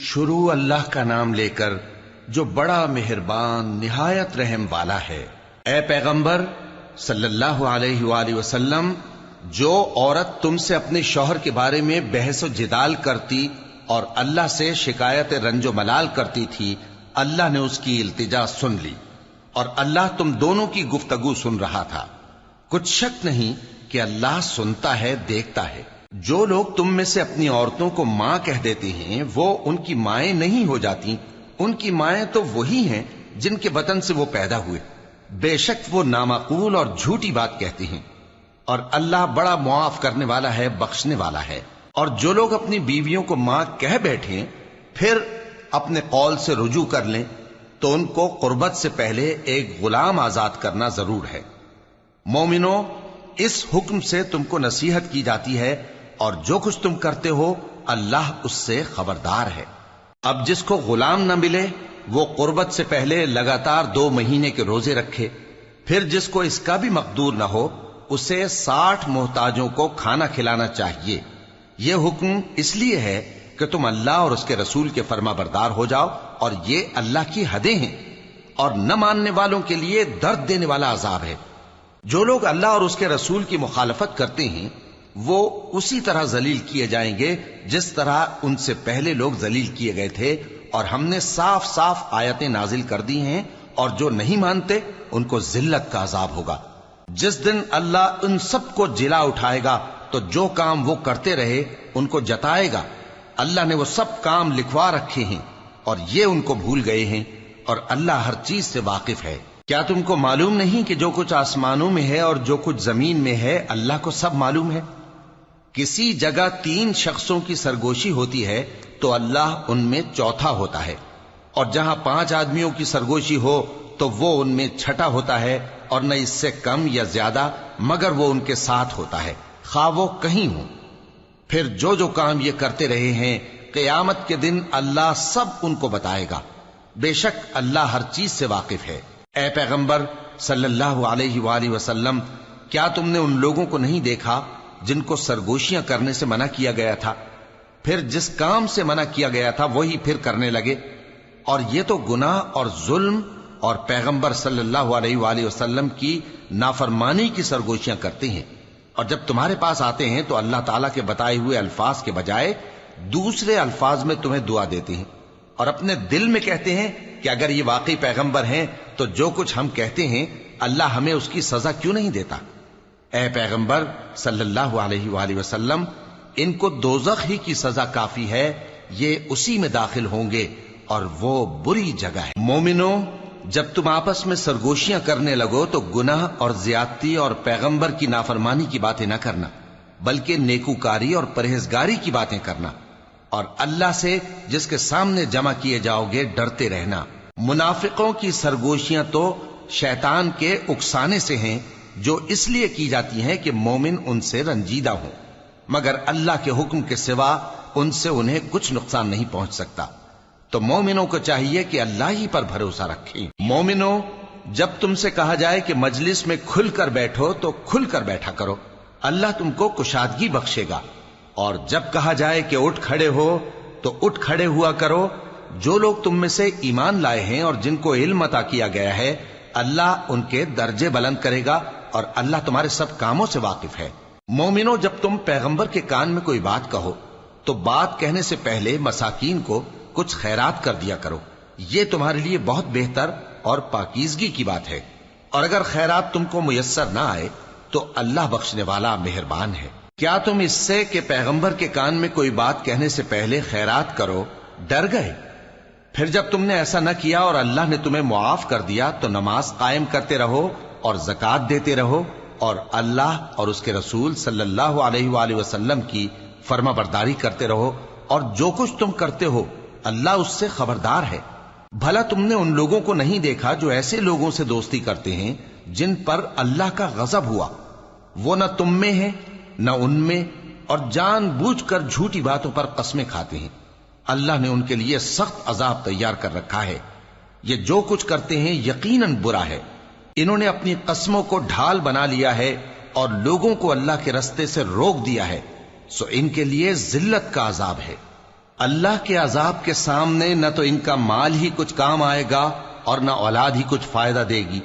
شروع اللہ کا نام لے کر جو بڑا مہربان نہایت رحم والا ہے۔ اے پیغمبر صلی اللہ علیہ وآلہ وسلم، جو عورت تم سے اپنے شوہر کے بارے میں بحث و جدال کرتی اور اللہ سے شکایت رنج و ملال کرتی تھی، اللہ نے اس کی التجا سن لی اور اللہ تم دونوں کی گفتگو سن رہا تھا۔ کچھ شک نہیں کہ اللہ سنتا ہے، دیکھتا ہے۔ جو لوگ تم میں سے اپنی عورتوں کو ماں کہہ دیتے ہیں وہ ان کی مائیں نہیں ہو جاتی، ان کی مائیں تو وہی ہیں جن کے بطن سے وہ پیدا ہوئے۔ بے شک وہ نامعقول اور جھوٹی بات کہتے ہیں، اور اللہ بڑا معاف کرنے والا ہے، بخشنے والا ہے۔ اور جو لوگ اپنی بیویوں کو ماں کہہ بیٹھیں پھر اپنے قول سے رجوع کر لیں تو ان کو قربت سے پہلے ایک غلام آزاد کرنا ضرور ہے۔ مومنوں، اس حکم سے تم کو نصیحت کی جاتی ہے اور جو کچھ تم کرتے ہو اللہ اس سے خبردار ہے۔ اب جس کو غلام نہ ملے وہ قربت سے پہلے لگاتار 2 مہینے کے روزے رکھے، پھر جس کو اس کا بھی مقدور نہ ہو اسے 60 محتاجوں کو کھانا کھلانا چاہیے۔ یہ حکم اس لیے ہے کہ تم اللہ اور اس کے رسول کے فرما بردار ہو جاؤ، اور یہ اللہ کی حدیں ہیں، اور نہ ماننے والوں کے لیے درد دینے والا عذاب ہے۔ جو لوگ اللہ اور اس کے رسول کی مخالفت کرتے ہیں وہ اسی طرح ذلیل کیے جائیں گے جس طرح ان سے پہلے لوگ ذلیل کیے گئے تھے، اور ہم نے صاف صاف آیتیں نازل کر دی ہیں، اور جو نہیں مانتے ان کو ذلت کا عذاب ہوگا۔ جس دن اللہ ان سب کو جلا اٹھائے گا تو جو کام وہ کرتے رہے ان کو جتائے گا۔ اللہ نے وہ سب کام لکھوا رکھے ہیں اور یہ ان کو بھول گئے ہیں، اور اللہ ہر چیز سے واقف ہے۔ کیا تم کو معلوم نہیں کہ جو کچھ آسمانوں میں ہے اور جو کچھ زمین میں ہے اللہ کو سب معلوم ہے؟ کسی جگہ 3 شخصوں کی سرگوشی ہوتی ہے تو اللہ ان میں چوتھا ہوتا ہے، اور جہاں 5 آدمیوں کی سرگوشی ہو تو وہ ان میں چھٹا ہوتا ہے، اور نہ اس سے کم یا زیادہ مگر وہ ان کے ساتھ ہوتا ہے، خواہ وہ کہیں ہوں۔ پھر جو جو کام یہ کرتے رہے ہیں قیامت کے دن اللہ سب ان کو بتائے گا۔ بے شک اللہ ہر چیز سے واقف ہے۔ اے پیغمبر صلی اللہ علیہ وآلہ وسلم، کیا تم نے ان لوگوں کو نہیں دیکھا جن کو سرگوشیاں کرنے سے منع کیا گیا تھا، پھر جس کام سے منع کیا گیا تھا وہی پھر کرنے لگے؟ اور یہ تو گناہ اور ظلم اور پیغمبر صلی اللہ علیہ وآلہ وسلم کی نافرمانی کی سرگوشیاں کرتے ہیں، اور جب تمہارے پاس آتے ہیں تو اللہ تعالیٰ کے بتائے ہوئے الفاظ کے بجائے دوسرے الفاظ میں تمہیں دعا دیتے ہیں، اور اپنے دل میں کہتے ہیں کہ اگر یہ واقعی پیغمبر ہیں تو جو کچھ ہم کہتے ہیں اللہ ہمیں اس کی سزا کیوں نہیں دیتا؟ اے پیغمبر صلی اللہ علیہ وآلہ وسلم، ان کو دوزخ ہی کی سزا کافی ہے، یہ اسی میں داخل ہوں گے اور وہ بری جگہ ہے۔ مومنوں، جب تم آپس میں سرگوشیاں کرنے لگو تو گناہ اور زیادتی اور پیغمبر کی نافرمانی کی باتیں نہ کرنا، بلکہ نیکوکاری اور پرہیزگاری کی باتیں کرنا، اور اللہ سے جس کے سامنے جمع کیے جاؤ گے ڈرتے رہنا۔ منافقوں کی سرگوشیاں تو شیطان کے اکسانے سے ہیں جو اس لیے کی جاتی ہیں کہ مومن ان سے رنجیدہ ہوں، مگر اللہ کے حکم کے سوا ان سے انہیں کچھ نقصان نہیں پہنچ سکتا۔ تو مومنوں کو چاہیے کہ اللہ ہی پر بھروسہ رکھیں۔ مومنوں، جب تم سے کہا جائے کہ مجلس میں کھل کر بیٹھو تو کھل کر بیٹھا کرو، اللہ تم کو کشادگی بخشے گا، اور جب کہا جائے کہ اٹھ کھڑے ہو تو اٹھ کھڑے ہوا کرو۔ جو لوگ تم میں سے ایمان لائے ہیں اور جن کو علم عطا کیا گیا ہے اللہ ان کے درجے بلند کرے گا، اور اللہ تمہارے سب کاموں سے واقف ہے۔ مومنوں، جب تم پیغمبر کے کان میں کوئی بات کہو تو بات کہنے سے پہلے مساکین کو کچھ خیرات کر دیا کرو، یہ تمہارے لیے بہت بہتر اور پاکیزگی کی بات ہے، اور اگر خیرات تم کو میسر نہ آئے تو اللہ بخشنے والا مہربان ہے۔ کیا تم اس سے کہ پیغمبر کے کان میں کوئی بات کہنے سے پہلے خیرات کرو ڈر گئے؟ پھر جب تم نے ایسا نہ کیا اور اللہ نے تمہیں معاف کر دیا تو نماز قائم کرتے رہو اور زکوٰۃ دیتے رہو، اور اللہ اور اس کے رسول صلی اللہ علیہ وآلہ وسلم کی فرما برداری کرتے رہو، اور جو کچھ تم کرتے ہو اللہ اس سے خبردار ہے۔ بھلا تم نے ان لوگوں کو نہیں دیکھا جو ایسے لوگوں سے دوستی کرتے ہیں جن پر اللہ کا غضب ہوا؟ وہ نہ تم میں ہے نہ ان میں، اور جان بوجھ کر جھوٹی باتوں پر قسمیں کھاتے ہیں۔ اللہ نے ان کے لیے سخت عذاب تیار کر رکھا ہے۔ یہ جو کچھ کرتے ہیں یقیناً برا ہے۔ انہوں نے اپنی قسموں کو ڈھال بنا لیا ہے اور لوگوں کو اللہ کے رستے سے روک دیا ہے، سو ان کے لیے ذلت کا عذاب ہے۔ اللہ کے عذاب کے سامنے نہ تو ان کا مال ہی کچھ کام آئے گا اور نہ اولاد ہی کچھ فائدہ دے گی۔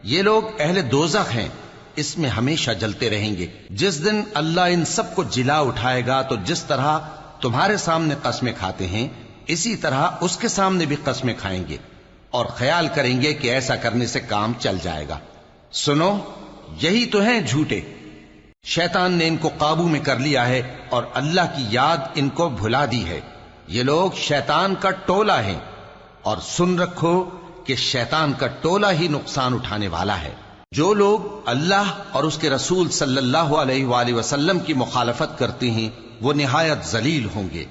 یہ لوگ اہل دوزخ ہیں، اس میں ہمیشہ جلتے رہیں گے۔ جس دن اللہ ان سب کو جلا اٹھائے گا تو جس طرح تمہارے سامنے قسمیں کھاتے ہیں اسی طرح اس کے سامنے بھی قسمیں کھائیں گے اور خیال کریں گے کہ ایسا کرنے سے کام چل جائے گا۔ سنو، یہی تو ہیں جھوٹے۔ شیطان نے ان کو قابو میں کر لیا ہے اور اللہ کی یاد ان کو بھلا دی ہے۔ یہ لوگ شیطان کا ٹولہ ہیں، اور سن رکھو کہ شیطان کا ٹولہ ہی نقصان اٹھانے والا ہے۔ جو لوگ اللہ اور اس کے رسول صلی اللہ علیہ وآلہ وسلم کی مخالفت کرتے ہیں وہ نہایت ذلیل ہوں گے۔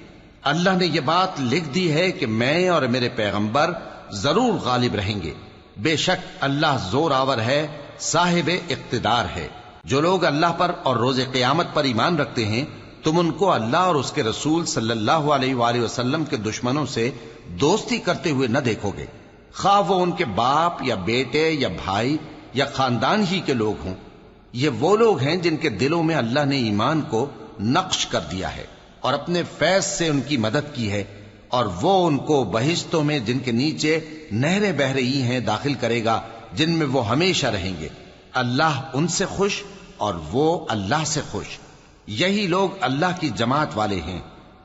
اللہ نے یہ بات لکھ دی ہے کہ میں اور میرے پیغمبر ضرور غالب رہیں گے۔ بے شک اللہ زور آور ہے، صاحب اقتدار ہے۔ جو لوگ اللہ پر اور روز قیامت پر ایمان رکھتے ہیں تم ان کو اللہ اور اس کے رسول صلی اللہ علیہ وآلہ وسلم کے دشمنوں سے دوستی کرتے ہوئے نہ دیکھو گے، خواہ وہ ان کے باپ یا بیٹے یا بھائی یا خاندان ہی کے لوگ ہوں۔ یہ وہ لوگ ہیں جن کے دلوں میں اللہ نے ایمان کو نقش کر دیا ہے اور اپنے فیض سے ان کی مدد کی ہے، اور وہ ان کو بہشتوں میں جن کے نیچے نہریں بہ رہی ہیں داخل کرے گا، جن میں وہ ہمیشہ رہیں گے۔ اللہ ان سے خوش اور وہ اللہ سے خوش۔ یہی لوگ اللہ کی جماعت والے ہیں۔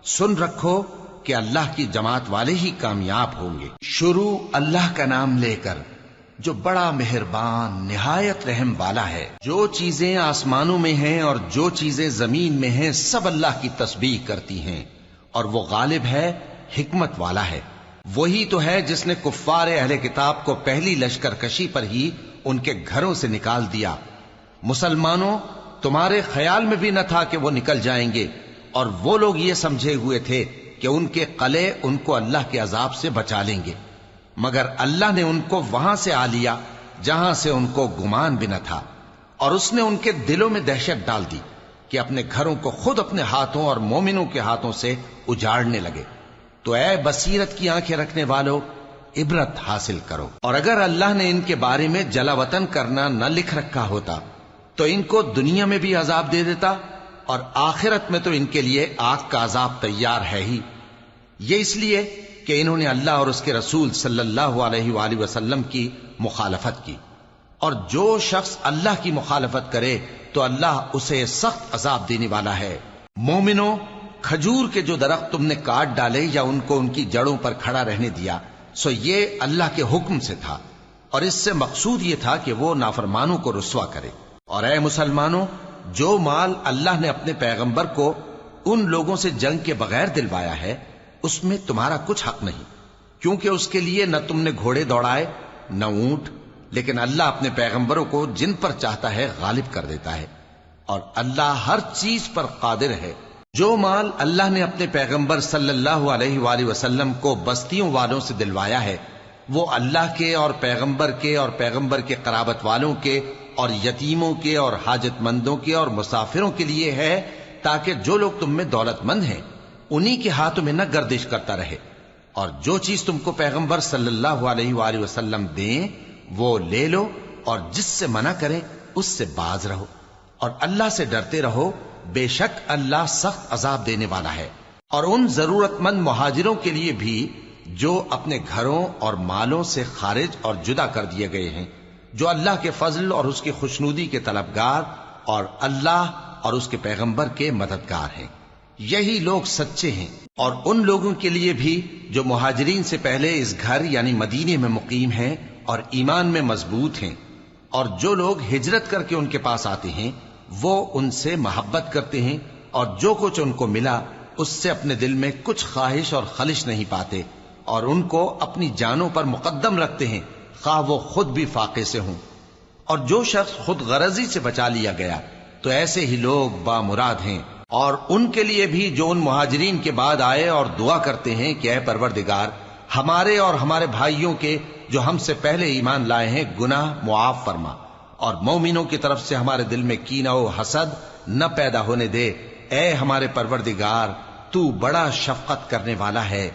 سن رکھو کہ اللہ کی جماعت والے ہی کامیاب ہوں گے۔ شروع اللہ کا نام لے کر جو بڑا مہربان نہایت رحم والا ہے۔ جو چیزیں آسمانوں میں ہیں اور جو چیزیں زمین میں ہیں سب اللہ کی تسبیح کرتی ہیں، اور وہ غالب ہے، حکمت والا ہے۔ وہی تو ہے جس نے کفار اہل کتاب کو پہلی لشکر کشی پر ہی ان کے گھروں سے نکال دیا۔ مسلمانوں، تمہارے خیال میں بھی نہ تھا کہ وہ نکل جائیں گے، اور وہ لوگ یہ سمجھے ہوئے تھے کہ ان کے قلعے ان کو اللہ کے عذاب سے بچا لیں گے، مگر اللہ نے ان کو وہاں سے آ لیا جہاں سے ان کو گمان بھی نہ تھا، اور اس نے ان کے دلوں میں دہشت ڈال دی کہ اپنے گھروں کو خود اپنے ہاتھوں اور مومنوں کے ہاتھوں سے اجاڑنے لگے۔ تو اے بصیرت کی آنکھیں رکھنے والو، عبرت حاصل کرو۔ اور اگر اللہ نے ان کے بارے میں جلا وطن کرنا نہ لکھ رکھا ہوتا تو ان کو دنیا میں بھی عذاب دے دیتا، اور آخرت میں تو ان کے لیے آگ کا عذاب تیار ہے ہی۔ یہ اس لیے کہ انہوں نے اللہ اور اس کے رسول صلی اللہ علیہ وآلہ وسلم کی مخالفت کی، اور جو شخص اللہ کی مخالفت کرے تو اللہ اسے سخت عذاب دینے والا ہے۔ مومنوں، کھجور کے جو درخت تم نے کاٹ ڈالے یا ان کو ان کی جڑوں پر کھڑا رہنے دیا، سو یہ اللہ کے حکم سے تھا، اور اس سے مقصود یہ تھا کہ وہ نافرمانوں کو رسوا کرے۔ اور اے مسلمانوں، جو مال اللہ نے اپنے پیغمبر کو ان لوگوں سے جنگ کے بغیر دلوایا ہے اس میں تمہارا کچھ حق نہیں، کیونکہ اس کے لیے نہ تم نے گھوڑے دوڑائے نہ اونٹ، لیکن اللہ اپنے پیغمبروں کو جن پر چاہتا ہے غالب کر دیتا ہے، اور اللہ ہر چیز پر قادر ہے۔ جو مال اللہ نے اپنے پیغمبر صلی اللہ علیہ وآلہ وسلم کو بستیوں والوں سے دلوایا ہے وہ اللہ کے اور پیغمبر کے قرابت والوں کے اور یتیموں کے اور حاجت مندوں کے اور مسافروں کے لیے ہے، تاکہ جو لوگ تم میں دولت مند ہیں انہی کے ہاتھوں میں نہ گردش کرتا رہے، اور جو چیز تم کو پیغمبر صلی اللہ علیہ وآلہ وسلم دیں وہ لے لو، اور جس سے منع کریں اس سے باز رہو، اور اللہ سے ڈرتے رہو، بے شک اللہ سخت عذاب دینے والا ہے۔ اور ان ضرورت مند مہاجروں کے لیے بھی جو اپنے گھروں اور مالوں سے خارج اور جدا کر دیے گئے ہیں، جو اللہ کے فضل اور اس کی خوشنودی کے طلبگار اور اللہ اور اس کے پیغمبر کے مددگار ہیں، یہی لوگ سچے ہیں۔ اور ان لوگوں کے لیے بھی جو مہاجرین سے پہلے اس گھر یعنی مدینے میں مقیم ہیں اور ایمان میں مضبوط ہیں، اور جو لوگ ہجرت کر کے ان کے پاس آتے ہیں وہ ان سے محبت کرتے ہیں، اور جو کچھ ان کو ملا اس سے اپنے دل میں کچھ خواہش اور خلش نہیں پاتے، اور ان کو اپنی جانوں پر مقدم رکھتے ہیں خواہ وہ خود بھی فاقے سے ہوں۔ اور جو شخص خود غرضی سے بچا لیا گیا تو ایسے ہی لوگ بامراد ہیں۔ اور ان کے لیے بھی جو ان مہاجرین کے بعد آئے اور دعا کرتے ہیں کہ اے پروردگار ہمارے اور ہمارے بھائیوں کے جو ہم سے پہلے ایمان لائے ہیں گناہ معاف فرما، اور مومنوں کی طرف سے ہمارے دل میں کینہ و حسد نہ پیدا ہونے دے، اے ہمارے پروردگار تو بڑا شفقت کرنے والا ہے،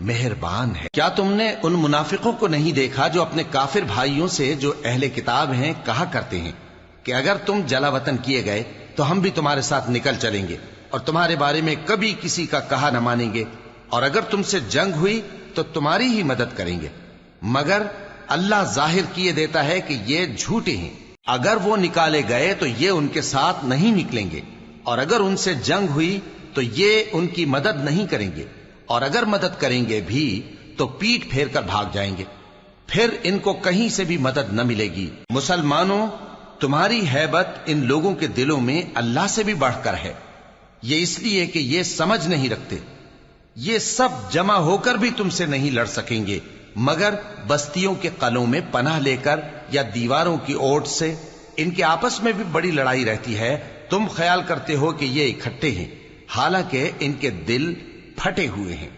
مہربان ہے۔ کیا تم نے ان منافقوں کو نہیں دیکھا جو اپنے کافر بھائیوں سے جو اہل کتاب ہیں کہا کرتے ہیں کہ اگر تم جلا وطن کیے گئے تو ہم بھی تمہارے ساتھ نکل چلیں گے اور تمہارے بارے میں کبھی کسی کا کہا نہ مانیں گے، اور اگر تم سے جنگ ہوئی تو تمہاری ہی مدد کریں گے، مگر اللہ ظاہر کیے دیتا ہے کہ یہ جھوٹے ہیں۔ اگر وہ نکالے گئے تو یہ ان کے ساتھ نہیں نکلیں گے، اور اگر ان سے جنگ ہوئی تو یہ ان کی مدد نہیں کریں گے، اور اگر مدد کریں گے بھی تو پیٹ پھیر کر بھاگ جائیں گے، پھر ان کو کہیں سے بھی مدد نہ ملے گی۔ مسلمانوں، تمہاری ہیبت ان لوگوں کے دلوں میں اللہ سے بھی بڑھ کر ہے، یہ اس لیے کہ یہ سمجھ نہیں رکھتے۔ یہ سب جمع ہو کر بھی تم سے نہیں لڑ سکیں گے، مگر بستیوں کے قلعوں میں پناہ لے کر یا دیواروں کی اوٹ سے۔ ان کے آپس میں بھی بڑی لڑائی رہتی ہے، تم خیال کرتے ہو کہ یہ اکٹھے ہیں، حالانکہ ان کے دل پھٹے ہوئے ہیں۔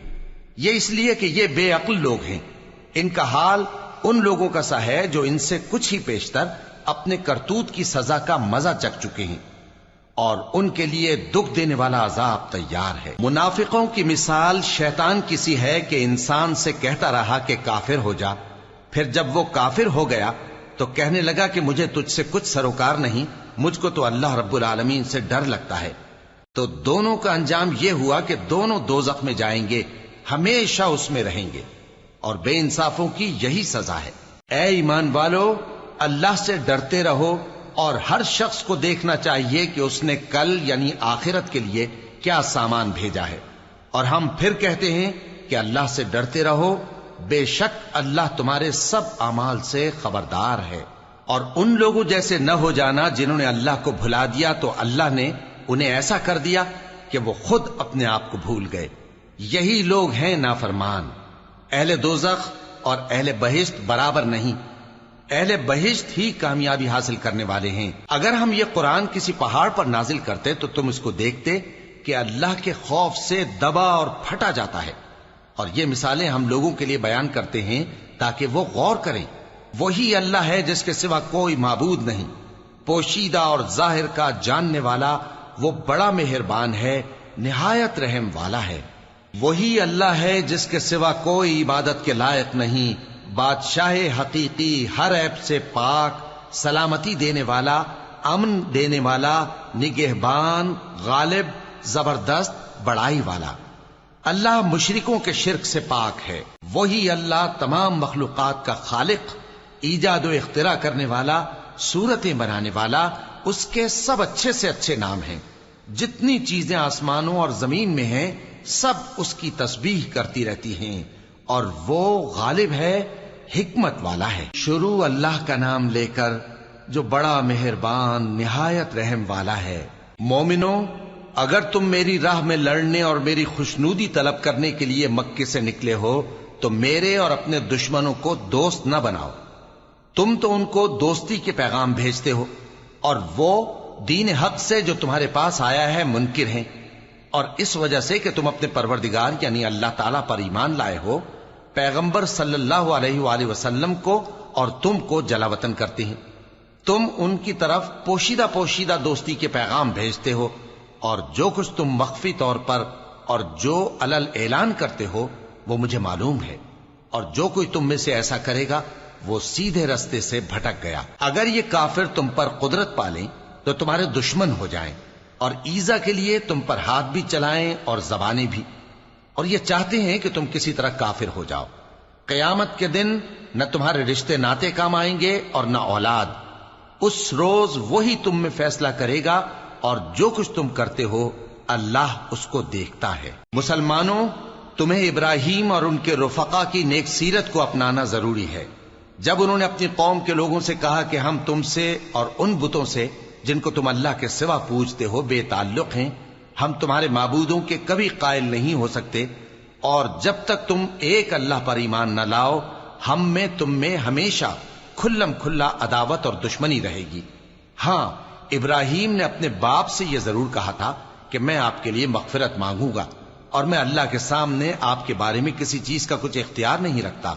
یہ اس لیے کہ یہ بے عقل لوگ ہیں۔ ان کا حال ان لوگوں کا سا ہے جو ان سے کچھ ہی پیشتر اپنے کرتوت کی سزا کا مزہ چکھ چکے ہیں، اور ان کے لیے دکھ دینے والا عذاب تیار ہے۔ منافقوں کی مثال شیطان کی سی ہے کہ انسان سے کہتا رہا کہ کافر ہو جا، پھر جب وہ کافر ہو گیا تو کہنے لگا کہ مجھے تجھ سے کچھ سروکار نہیں، مجھ کو تو اللہ رب العالمین سے ڈر لگتا ہے۔ تو دونوں کا انجام یہ ہوا کہ دونوں دوزخ میں جائیں گے، ہمیشہ اس میں رہیں گے، اور بے انصافوں کی یہی سزا ہے۔ اے ایمان والو، اللہ سے ڈرتے رہو، اور ہر شخص کو دیکھنا چاہیے کہ اس نے کل یعنی آخرت کے لیے کیا سامان بھیجا ہے، اور ہم پھر کہتے ہیں کہ اللہ سے ڈرتے رہو، بے شک اللہ تمہارے سب اعمال سے خبردار ہے۔ اور ان لوگوں جیسے نہ ہو جانا جنہوں نے اللہ کو بھلا دیا تو اللہ نے انہیں ایسا کر دیا کہ وہ خود اپنے آپ کو بھول گئے۔ یہی لوگ ہیں نافرمان۔ اہل دوزخ اور اہل بہشت برابر نہیں، اہل بہشت ہی کامیابی حاصل کرنے والے ہیں۔ اگر ہم یہ قرآن کسی پہاڑ پر نازل کرتے تو تم اس کو دیکھتے کہ اللہ کے خوف سے دبا اور پھٹا جاتا ہے، اور یہ مثالیں ہم لوگوں کے لیے بیان کرتے ہیں تاکہ وہ غور کریں۔ وہی اللہ ہے جس کے سوا کوئی معبود نہیں، پوشیدہ اور ظاہر کا جاننے والا، وہ بڑا مہربان ہے، نہایت رحم والا ہے۔ وہی اللہ ہے جس کے سوا کوئی عبادت کے لائق نہیں، بادشاہ حقیقی، ہر عیب سے پاک، سلامتی دینے والا، امن دینے والا، نگہبان، غالب، زبردست، بڑائی والا۔ اللہ مشرکوں کے شرک سے پاک ہے۔ وہی اللہ تمام مخلوقات کا خالق، ایجاد و اختراع کرنے والا، صورتیں بنانے والا، اس کے سب اچھے سے اچھے نام ہیں۔ جتنی چیزیں آسمانوں اور زمین میں ہیں سب اس کی تسبیح کرتی رہتی ہیں، اور وہ غالب ہے، حکمت والا ہے۔ شروع اللہ کا نام لے کر جو بڑا مہربان نہایت رحم والا ہے۔ مومنو، اگر تم میری راہ میں لڑنے اور میری خوشنودی طلب کرنے کے لیے مکے سے نکلے ہو تو میرے اور اپنے دشمنوں کو دوست نہ بناؤ۔ تم تو ان کو دوستی کے پیغام بھیجتے ہو، اور وہ دین حق سے جو تمہارے پاس آیا ہے منکر ہیں، اور اس وجہ سے کہ تم اپنے پروردگار یعنی اللہ تعالیٰ پر ایمان لائے ہو، پیغمبر صلی اللہ علیہ وآلہ وسلم کو اور تم کو جلا وطن کرتے ہیں۔ تم ان کی طرف پوشیدہ پوشیدہ دوستی کے پیغام بھیجتے ہو، اور جو کچھ تم مخفی طور پر اور جو علل اعلان کرتے ہو وہ مجھے معلوم ہے، اور جو کوئی تم میں سے ایسا کرے گا وہ سیدھے رستے سے بھٹک گیا۔ اگر یہ کافر تم پر قدرت پالیں تو تمہارے دشمن ہو جائیں، اور ایذا کے لیے تم پر ہاتھ بھی چلائیں اور زبانیں بھی، اور یہ چاہتے ہیں کہ تم کسی طرح کافر ہو جاؤ۔ قیامت کے دن نہ تمہارے رشتے ناتے کام آئیں گے اور نہ اولاد۔ اس روز وہی تم میں فیصلہ کرے گا، اور جو کچھ تم کرتے ہو اللہ اس کو دیکھتا ہے۔ مسلمانوں، تمہیں ابراہیم اور ان کے رفقا کی نیک سیرت کو اپنانا ضروری ہے۔ جب انہوں نے اپنی قوم کے لوگوں سے کہا کہ ہم تم سے اور ان بتوں سے جن کو تم اللہ کے سوا پوجتے ہو بے تعلق ہیں، ہم تمہارے معبودوں کے کبھی قائل نہیں ہو سکتے، اور جب تک تم ایک اللہ پر ایمان نہ لاؤ ہم میں تم میں ہمیشہ کھلم کھلا عداوت اور دشمنی رہے گی۔ ہاں، ابراہیم نے اپنے باپ سے یہ ضرور کہا تھا کہ میں آپ کے لیے مغفرت مانگوں گا، اور میں اللہ کے سامنے آپ کے بارے میں کسی چیز کا کچھ اختیار نہیں رکھتا۔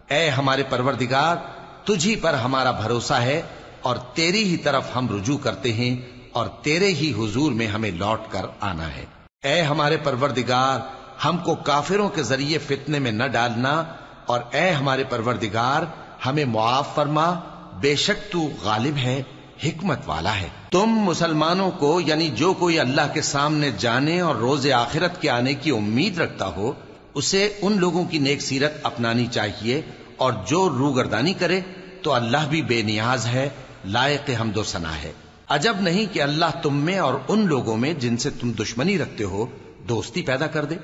اے ہمارے پروردگار، تجھی پر ہمارا بھروسہ ہے، اور تیری ہی طرف ہم رجوع کرتے ہیں، اور تیرے ہی حضور میں ہمیں لوٹ کر آنا ہے۔ اے ہمارے پروردگار، ہم کو کافروں کے ذریعے فتنے میں نہ ڈالنا، اور اے ہمارے پروردگار ہمیں معاف فرما، بے شک تو غالب ہے، حکمت والا ہے۔ تم مسلمانوں کو یعنی جو کوئی اللہ کے سامنے جانے اور روز آخرت کے آنے کی امید رکھتا ہو اسے ان لوگوں کی نیک سیرت اپنانی چاہیے، اور جو روگردانی کرے تو اللہ بھی بے نیاز ہے، لائق حمد و ثنا ہے۔ عجب نہیں کہ اللہ تم میں اور ان لوگوں میں جن سے تم دشمنی رکھتے ہو دوستی پیدا کر دے،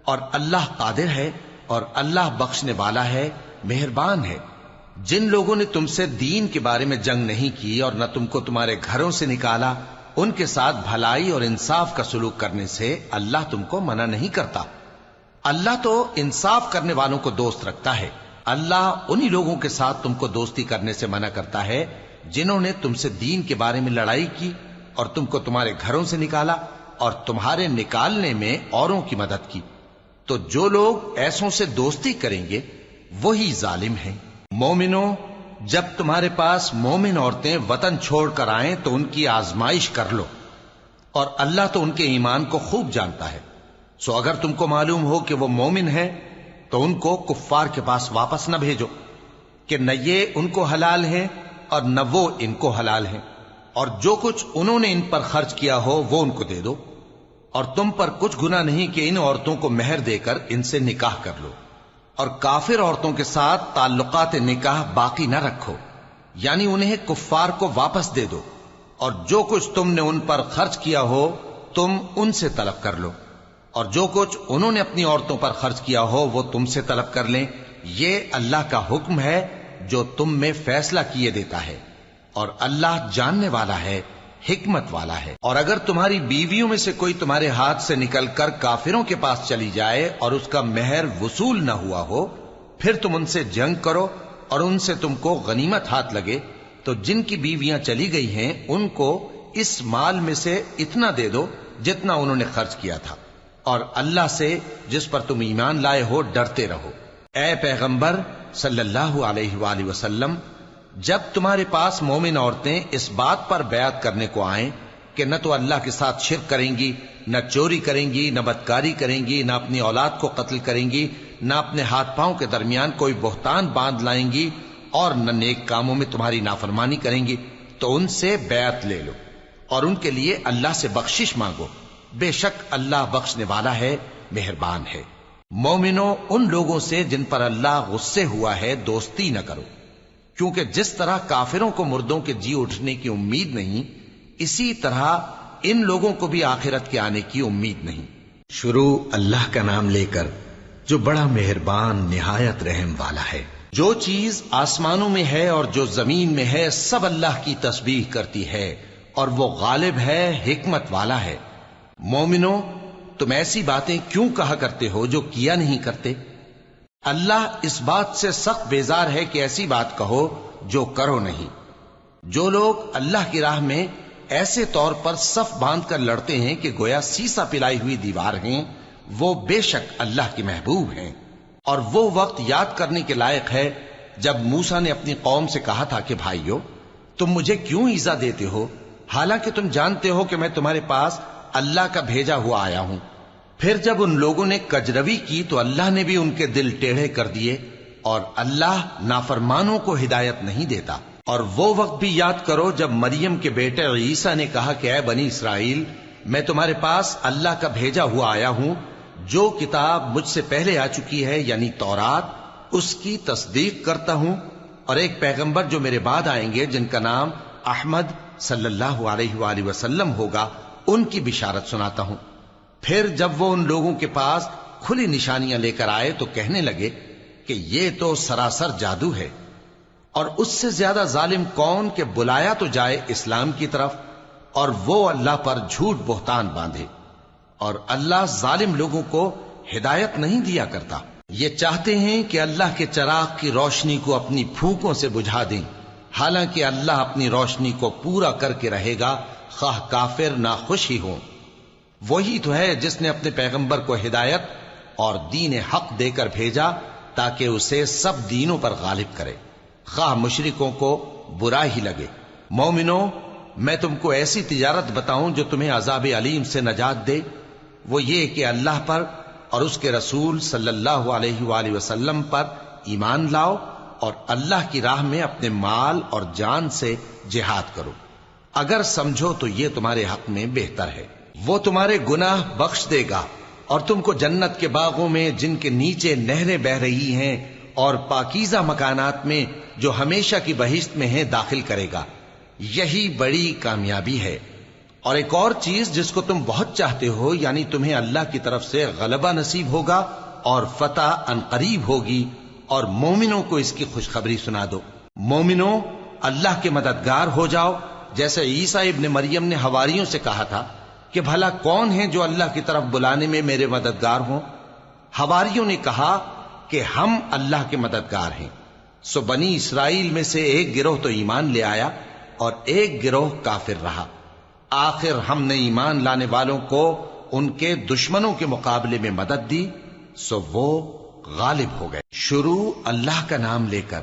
اور اللہ قادر ہے اور اللہ بخشنے والا ہے، مہربان ہے۔ جن لوگوں نے تم سے دین کے بارے میں جنگ نہیں کی اور نہ تم کو تمہارے گھروں سے نکالا، ان کے ساتھ بھلائی اور انصاف کا سلوک کرنے سے اللہ تم کو منع نہیں کرتا۔ اللہ تو انصاف کرنے والوں کو دوست رکھتا ہے۔ اللہ انہی لوگوں کے ساتھ تم کو دوستی کرنے سے منع کرتا ہے جنہوں نے تم سے دین کے بارے میں لڑائی کی اور تم کو تمہارے گھروں سے نکالا اور تمہارے نکالنے میں اوروں کی مدد کی۔ تو جو لوگ ایسوں سے دوستی کریں گے وہی ظالم ہیں۔ مومنوں، جب تمہارے پاس مومن عورتیں وطن چھوڑ کر آئیں تو ان کی آزمائش کر لو، اور اللہ تو ان کے ایمان کو خوب جانتا ہے۔ سو اگر تم کو معلوم ہو کہ وہ مومن ہیں تو ان کو کفار کے پاس واپس نہ بھیجو کہ نہ یہ ان کو حلال ہیں اور نہ وہ ان کو حلال ہیں، اور جو کچھ انہوں نے ان پر خرچ کیا ہو وہ ان کو دے دو، اور تم پر کچھ گناہ نہیں کہ ان عورتوں کو مہر دے کر ان سے نکاح کر لو، اور کافر عورتوں کے ساتھ تعلقات نکاح باقی نہ رکھو، یعنی انہیں کفار کو واپس دے دو، اور جو کچھ تم نے ان پر خرچ کیا ہو تم ان سے طلب کر لو، اور جو کچھ انہوں نے اپنی عورتوں پر خرچ کیا ہو وہ تم سے طلب کر لیں۔ یہ اللہ کا حکم ہے جو تم میں فیصلہ کیے دیتا ہے، اور اللہ جاننے والا ہے، حکمت والا ہے۔ اور اگر تمہاری بیویوں میں سے کوئی تمہارے ہاتھ سے نکل کر کافروں کے پاس چلی جائے اور اس کا مہر وصول نہ ہوا ہو، پھر تم ان سے جنگ کرو اور ان سے تم کو غنیمت ہاتھ لگے، تو جن کی بیویاں چلی گئی ہیں ان کو اس مال میں سے اتنا دے دو جتنا انہوں نے خرچ کیا تھا، اور اللہ سے جس پر تم ایمان لائے ہو ڈرتے رہو۔ اے پیغمبر صلی اللہ علیہ وآلہ وسلم، جب تمہارے پاس مومن عورتیں اس بات پر بیعت کرنے کو آئیں کہ نہ تو اللہ کے ساتھ شرک کریں گی، نہ چوری کریں گی، نہ بدکاری کریں گی، نہ اپنی اولاد کو قتل کریں گی، نہ اپنے ہاتھ پاؤں کے درمیان کوئی بہتان باندھ لائیں گی، اور نہ نیک کاموں میں تمہاری نافرمانی کریں گی، تو ان سے بیعت لے لو اور ان کے لیے اللہ سے بخشش مانگو، بے شک اللہ بخشنے والا ہے، مہربان ہے۔ مومنوں، ان لوگوں سے جن پر اللہ غصے ہوا ہے دوستی نہ کرو، کیونکہ جس طرح کافروں کو مردوں کے جی اٹھنے کی امید نہیں، اسی طرح ان لوگوں کو بھی آخرت کے آنے کی امید نہیں۔ شروع اللہ کا نام لے کر جو بڑا مہربان نہایت رحم والا ہے۔ جو چیز آسمانوں میں ہے اور جو زمین میں ہے سب اللہ کی تسبیح کرتی ہے، اور وہ غالب ہے، حکمت والا ہے۔ مومنوں، تم ایسی باتیں کیوں کہا کرتے ہو جو کیا نہیں کرتے؟ اللہ اس بات سے سخت بیزار ہے کہ ایسی بات کہو جو کرو نہیں۔ جو لوگ اللہ کی راہ میں ایسے طور پر صف باندھ کر لڑتے ہیں کہ گویا سیسا پلائی ہوئی دیوار ہیں، وہ بے شک اللہ کے محبوب ہیں۔ اور وہ وقت یاد کرنے کے لائق ہے جب موسیٰ نے اپنی قوم سے کہا تھا کہ بھائیو، تم مجھے کیوں ایذا دیتے ہو، حالانکہ تم جانتے ہو کہ میں تمہارے پاس اللہ کا بھیجا ہوا آیا ہوں۔ پھر جب ان لوگوں نے کجروی کی تو اللہ نے بھی ان کے دل ٹیڑھے کر دیے، اور اللہ نافرمانوں کو ہدایت نہیں دیتا۔ اور وہ وقت بھی یاد کرو جب مریم کے بیٹے عیسیٰ نے کہا کہ اے بنی اسرائیل، میں تمہارے پاس اللہ کا بھیجا ہوا آیا ہوں، جو کتاب مجھ سے پہلے آ چکی ہے یعنی تورات، اس کی تصدیق کرتا ہوں، اور ایک پیغمبر جو میرے بعد آئیں گے جن کا نام احمد صلی اللہ علیہ وآلہ وسلم ہوگا، ان کی بشارت سناتا ہوں۔ پھر جب وہ ان لوگوں کے پاس کھلی نشانیاں لے کر آئے تو کہنے لگے کہ یہ تو سراسر جادو ہے، اور اس سے زیادہ ظالم کون کہ بلایا تو جائے اسلام کی طرف اور وہ اللہ پر جھوٹ بہتان باندھے، اور اللہ ظالم لوگوں کو ہدایت نہیں دیا کرتا۔ یہ چاہتے ہیں کہ اللہ کے چراغ کی روشنی کو اپنی پھونکوں سے بجھا دیں، حالانکہ اللہ اپنی روشنی کو پورا کر کے رہے گا، خواہ کافر ناخوش ہی ہوں۔ وہی تو ہے جس نے اپنے پیغمبر کو ہدایت اور دین حق دے کر بھیجا تاکہ اسے سب دینوں پر غالب کرے، خواہ مشرکوں کو برا ہی لگے۔ مومنوں، میں تم کو ایسی تجارت بتاؤں جو تمہیں عذاب علیم سے نجات دے؟ وہ یہ کہ اللہ پر اور اس کے رسول صلی اللہ علیہ وآلہ وسلم پر ایمان لاؤ، اور اللہ کی راہ میں اپنے مال اور جان سے جہاد کرو، اگر سمجھو تو یہ تمہارے حق میں بہتر ہے۔ وہ تمہارے گناہ بخش دے گا اور تم کو جنت کے باغوں میں جن کے نیچے نہریں بہ رہی ہیں اور پاکیزہ مکانات میں جو ہمیشہ کی بہشت میں ہیں داخل کرے گا۔ یہی بڑی کامیابی ہے۔ اور ایک اور چیز جس کو تم بہت چاہتے ہو، یعنی تمہیں اللہ کی طرف سے غلبہ نصیب ہوگا اور فتح عنقریب ہوگی، اور مومنوں کو اس کی خوشخبری سنا دو۔ مومنوں، اللہ کے مددگار ہو جاؤ، جیسے عیسیٰ ابن مریم نے حواریوں سے کہا تھا کہ بھلا کون ہے جو اللہ کی طرف بلانے میں میرے مددگار ہوں؟ حواریوں نے کہا کہ ہم اللہ کے مددگار ہیں۔ سو بنی اسرائیل میں سے ایک گروہ تو ایمان لے آیا اور ایک گروہ کافر رہا۔ آخر ہم نے ایمان لانے والوں کو ان کے دشمنوں کے مقابلے میں مدد دی، سو وہ غالب ہو گئے۔ شروع اللہ کا نام لے کر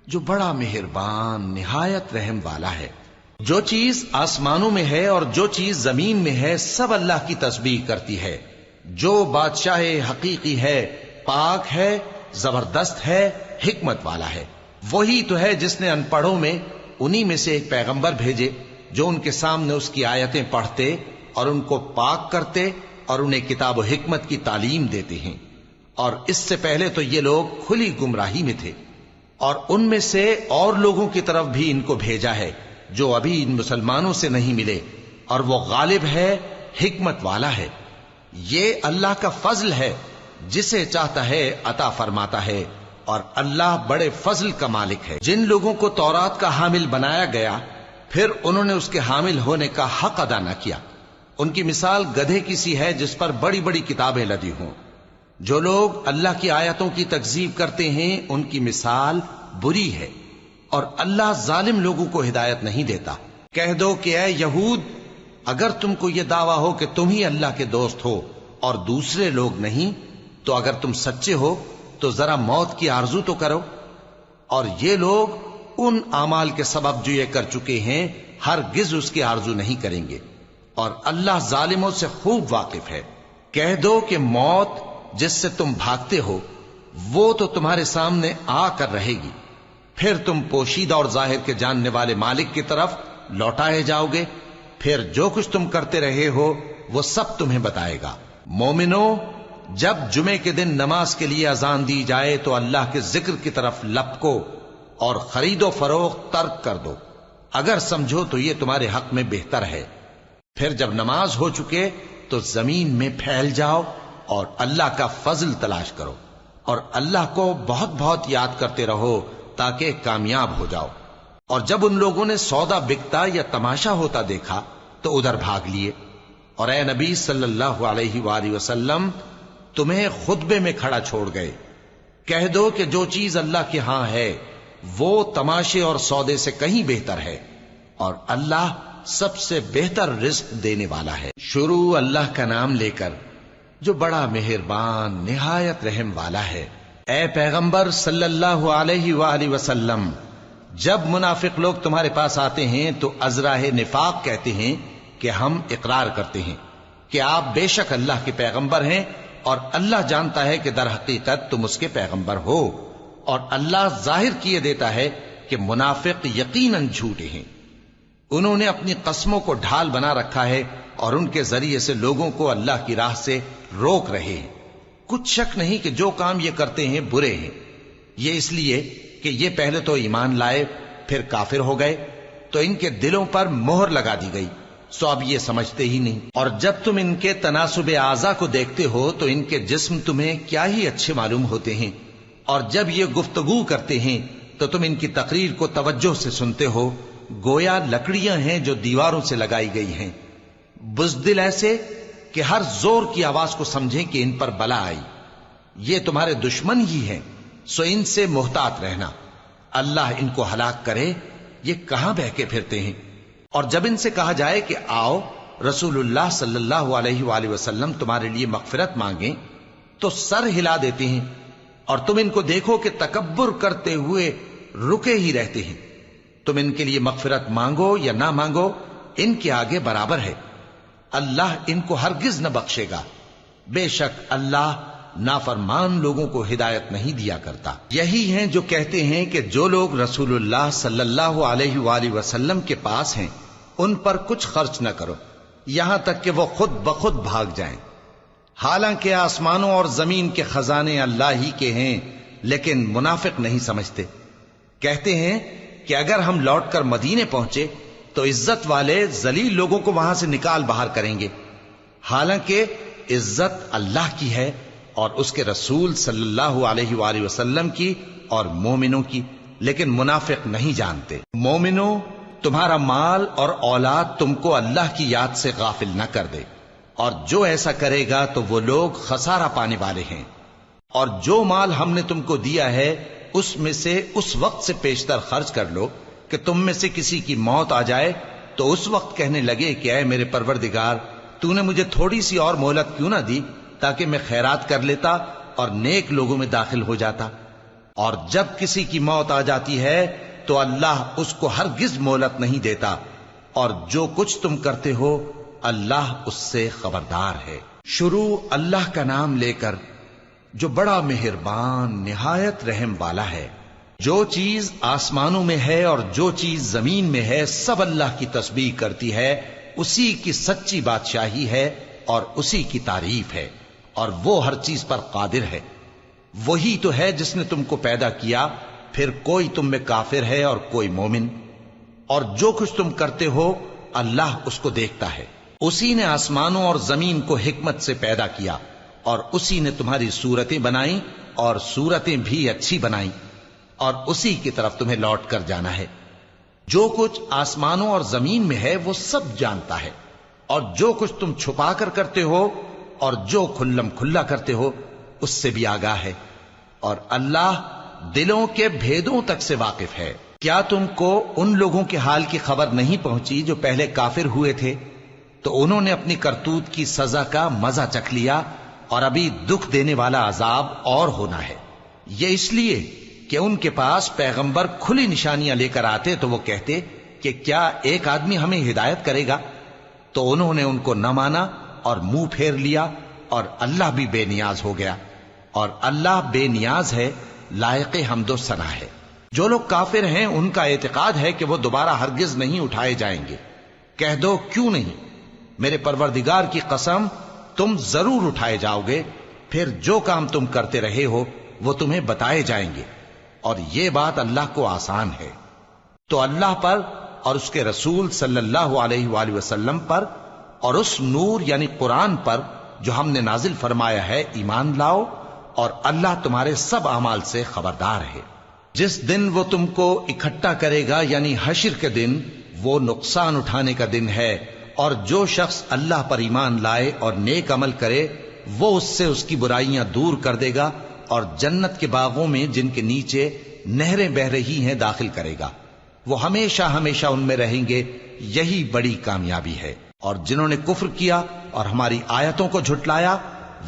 جو بڑا مہربان نہایت رحم والا ہے۔ جو چیز آسمانوں میں ہے اور جو چیز زمین میں ہے سب اللہ کی تسبیح کرتی ہے۔ جو بادشاہ حقیقی ہے، پاک ہے، زبردست ہے، حکمت والا ہے۔ وہی تو ہے جس نے ان پڑھوں میں انہی میں سے ایک پیغمبر بھیجے جو ان کے سامنے اس کی آیتیں پڑھتے اور ان کو پاک کرتے اور انہیں کتاب و حکمت کی تعلیم دیتے ہیں۔ اور اس سے پہلے تو یہ لوگ کھلی گمراہی میں تھے، اور ان میں سے اور لوگوں کی طرف بھی ان کو بھیجا ہے جو ابھی ان مسلمانوں سے نہیں ملے، اور وہ غالب ہے، حکمت والا ہے۔ یہ اللہ کا فضل ہے، جسے چاہتا ہے عطا فرماتا ہے، اور اللہ بڑے فضل کا مالک ہے۔ جن لوگوں کو تورات کا حامل بنایا گیا پھر انہوں نے اس کے حامل ہونے کا حق ادا نہ کیا، ان کی مثال گدھے کی سی ہے جس پر بڑی بڑی کتابیں لدی ہوں۔ جو لوگ اللہ کی آیتوں کی تکذیب کرتے ہیں ان کی مثال بری ہے، اور اللہ ظالم لوگوں کو ہدایت نہیں دیتا۔ کہہ دو کہ اے یہود، اگر تم کو یہ دعویٰ ہو کہ تم ہی اللہ کے دوست ہو اور دوسرے لوگ نہیں، تو اگر تم سچے ہو تو ذرا موت کی آرزو تو کرو۔ اور یہ لوگ ان اعمال کے سبب جو یہ کر چکے ہیں ہرگز اس کی آرزو نہیں کریں گے، اور اللہ ظالموں سے خوب واقف ہے۔ کہہ دو کہ موت جس سے تم بھاگتے ہو وہ تو تمہارے سامنے آ کر رہے گی، پھر تم پوشیدہ اور ظاہر کے جاننے والے مالک کی طرف لوٹائے جاؤ گے، پھر جو کچھ تم کرتے رہے ہو وہ سب تمہیں بتائے گا۔ مومنو، جب جمعے کے دن نماز کے لیے اذان دی جائے تو اللہ کے ذکر کی طرف لپکو اور خرید و فروخت ترک کر دو، اگر سمجھو تو یہ تمہارے حق میں بہتر ہے۔ پھر جب نماز ہو چکے تو زمین میں پھیل جاؤ اور اللہ کا فضل تلاش کرو، اور اللہ کو بہت بہت یاد کرتے رہو تاکہ کامیاب ہو جاؤ۔ اور جب ان لوگوں نے سودا بکتا یا تماشا ہوتا دیکھا تو ادھر بھاگ لیے، اور اے نبی صلی اللہ علیہ وآلہ وسلم تمہیں خطبے میں کھڑا چھوڑ گئے۔ کہہ دو کہ جو چیز اللہ کے ہاں ہے وہ تماشے اور سودے سے کہیں بہتر ہے، اور اللہ سب سے بہتر رزق دینے والا ہے۔ شروع اللہ کا نام لے کر جو بڑا مہربان نہایت رحم والا ہے۔ اے پیغمبر صلی اللہ علیہ وآلہ وسلم، جب منافق لوگ تمہارے پاس آتے ہیں تو ازراہ نفاق کہتے ہیں کہ ہم اقرار کرتے ہیں کہ آپ بے شک اللہ کے پیغمبر ہیں، اور اللہ جانتا ہے کہ در حقیقت تم اس کے پیغمبر ہو، اور اللہ ظاہر کیے دیتا ہے کہ منافق یقیناً جھوٹے ہیں۔ انہوں نے اپنی قسموں کو ڈھال بنا رکھا ہے اور ان کے ذریعے سے لوگوں کو اللہ کی راہ سے روک رہے ہیں۔ کچھ شک نہیں کہ جو کام یہ کرتے ہیں برے ہیں، یہ اس لیے کہ یہ پہلے تو ایمان لائے پھر کافر ہو گئے، تو ان کے دلوں پر مہر لگا دی گئی، سو اب یہ سمجھتے ہی نہیں۔ اور جب تم ان کے تناسب اعضاء کو دیکھتے ہو تو ان کے جسم تمہیں کیا ہی اچھے معلوم ہوتے ہیں، اور جب یہ گفتگو کرتے ہیں تو تم ان کی تقریر کو توجہ سے سنتے ہو، گویا لکڑیاں ہیں جو دیواروں سے لگائی گئی ہیں، بزدل ایسے کہ ہر زور کی آواز کو سمجھیں کہ ان پر بلا آئی۔ یہ تمہارے دشمن ہی ہیں، سو ان سے محتاط رہنا، اللہ ان کو ہلاک کرے، یہ کہاں بہکے پھرتے ہیں۔ اور جب ان سے کہا جائے کہ آؤ رسول اللہ صلی اللہ علیہ وآلہ وسلم تمہارے لیے مغفرت مانگیں، تو سر ہلا دیتے ہیں، اور تم ان کو دیکھو کہ تکبر کرتے ہوئے رکے ہی رہتے ہیں۔ تم ان کے لیے مغفرت مانگو یا نہ مانگو، ان کے آگے برابر ہے، اللہ ان کو ہرگز نہ بخشے گا، بے شک اللہ نافرمان لوگوں کو ہدایت نہیں دیا کرتا۔ یہی ہیں جو کہتے ہیں کہ جو لوگ رسول اللہ صلی اللہ علیہ وآلہ وسلم کے پاس ہیں ان پر کچھ خرچ نہ کرو، یہاں تک کہ وہ خود بخود بھاگ جائیں۔ حالانکہ آسمانوں اور زمین کے خزانے اللہ ہی کے ہیں، لیکن منافق نہیں سمجھتے۔ کہتے ہیں کہ اگر ہم لوٹ کر مدینے پہنچے تو عزت والے ذلیل لوگوں کو وہاں سے نکال باہر کریں گے، حالانکہ عزت اللہ کی ہے اور اس کے رسول صلی اللہ علیہ وآلہ وسلم کی اور مومنوں کی، لیکن منافق نہیں جانتے۔ مومنوں، تمہارا مال اور اولاد تم کو اللہ کی یاد سے غافل نہ کر دے، اور جو ایسا کرے گا تو وہ لوگ خسارہ پانے والے ہیں۔ اور جو مال ہم نے تم کو دیا ہے اس میں سے اس وقت سے پیشتر خرچ کر لو کہ تم میں سے کسی کی موت آ جائے تو اس وقت کہنے لگے کہ اے میرے پروردگار، تو نے مجھے تھوڑی سی اور مہلت کیوں نہ دی تاکہ میں خیرات کر لیتا اور نیک لوگوں میں داخل ہو جاتا۔ اور جب کسی کی موت آ جاتی ہے تو اللہ اس کو ہرگز مہلت نہیں دیتا، اور جو کچھ تم کرتے ہو اللہ اس سے خبردار ہے۔ شروع اللہ کا نام لے کر جو بڑا مہربان نہایت رحم والا ہے۔ جو چیز آسمانوں میں ہے اور جو چیز زمین میں ہے سب اللہ کی تسبیح کرتی ہے، اسی کی سچی بادشاہی ہے اور اسی کی تعریف ہے، اور وہ ہر چیز پر قادر ہے۔ وہی تو ہے جس نے تم کو پیدا کیا، پھر کوئی تم میں کافر ہے اور کوئی مومن، اور جو کچھ تم کرتے ہو اللہ اس کو دیکھتا ہے۔ اسی نے آسمانوں اور زمین کو حکمت سے پیدا کیا، اور اسی نے تمہاری صورتیں بنائیں اور صورتیں بھی اچھی بنائیں، اور اسی کی طرف تمہیں لوٹ کر جانا ہے۔ جو کچھ آسمانوں اور زمین میں ہے وہ سب جانتا ہے، اور جو کچھ تم چھپا کر کرتے ہو اور جو کھلم کھلا کرتے ہو اس سے بھی آگاہ ہے، اور اللہ دلوں کے بھیدوں تک سے واقف ہے۔ کیا تم کو ان لوگوں کے حال کی خبر نہیں پہنچی جو پہلے کافر ہوئے تھے؟ تو انہوں نے اپنی کرتوت کی سزا کا مزہ چکھ لیا، اور ابھی دکھ دینے والا عذاب اور ہونا ہے۔ یہ اس لیے کہ ان کے پاس پیغمبر کھلی نشانیاں لے کر آتے تو وہ کہتے کہ کیا ایک آدمی ہمیں ہدایت کرے گا؟ تو انہوں نے ان کو نہ مانا اور منہ پھیر لیا، اور اللہ بھی بے نیاز ہو گیا، اور اللہ بے نیاز ہے، لائق حمد و ثنا ہے۔ جو لوگ کافر ہیں ان کا اعتقاد ہے کہ وہ دوبارہ ہرگز نہیں اٹھائے جائیں گے۔ کہہ دو کیوں نہیں؟ میرے پروردگار کی قسم تم ضرور اٹھائے جاؤ گے، پھر جو کام تم کرتے رہے ہو وہ تمہیں بتائے جائیں گے، اور یہ بات اللہ کو آسان ہے۔ تو اللہ پر اور اس کے رسول صلی اللہ علیہ وآلہ وسلم پر اور اس نور یعنی قرآن پر جو ہم نے نازل فرمایا ہے ایمان لاؤ، اور اللہ تمہارے سب اعمال سے خبردار ہے۔ جس دن وہ تم کو اکٹھا کرے گا یعنی حشر کے دن، وہ نقصان اٹھانے کا دن ہے، اور جو شخص اللہ پر ایمان لائے اور نیک عمل کرے وہ اس سے اس کی برائیاں دور کر دے گا، اور جنت کے باغوں میں جن کے نیچے نہریں بہ رہی ہیں داخل کرے گا۔ وہ ہمیشہ ہمیشہ ان میں رہیں گے، یہی بڑی کامیابی ہے۔ اور جنہوں نے کفر کیا اور ہماری آیتوں کو جھٹلایا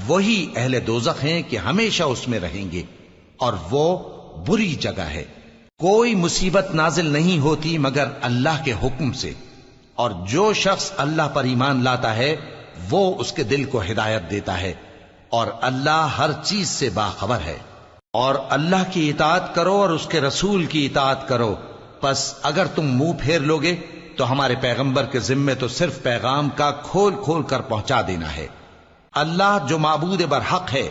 وہی اہل دوزخ ہیں کہ ہمیشہ اس میں رہیں گے، اور وہ بری جگہ ہے۔ کوئی مصیبت نازل نہیں ہوتی مگر اللہ کے حکم سے، اور جو شخص اللہ پر ایمان لاتا ہے وہ اس کے دل کو ہدایت دیتا ہے، اور اللہ ہر چیز سے باخبر ہے۔ اور اللہ کی اطاعت کرو اور اس کے رسول کی اطاعت کرو، پس اگر تم منہ پھیر لوگے تو ہمارے پیغمبر کے ذمے تو صرف پیغام کا کھول کھول کر پہنچا دینا ہے۔ اللہ جو معبود برحق ہے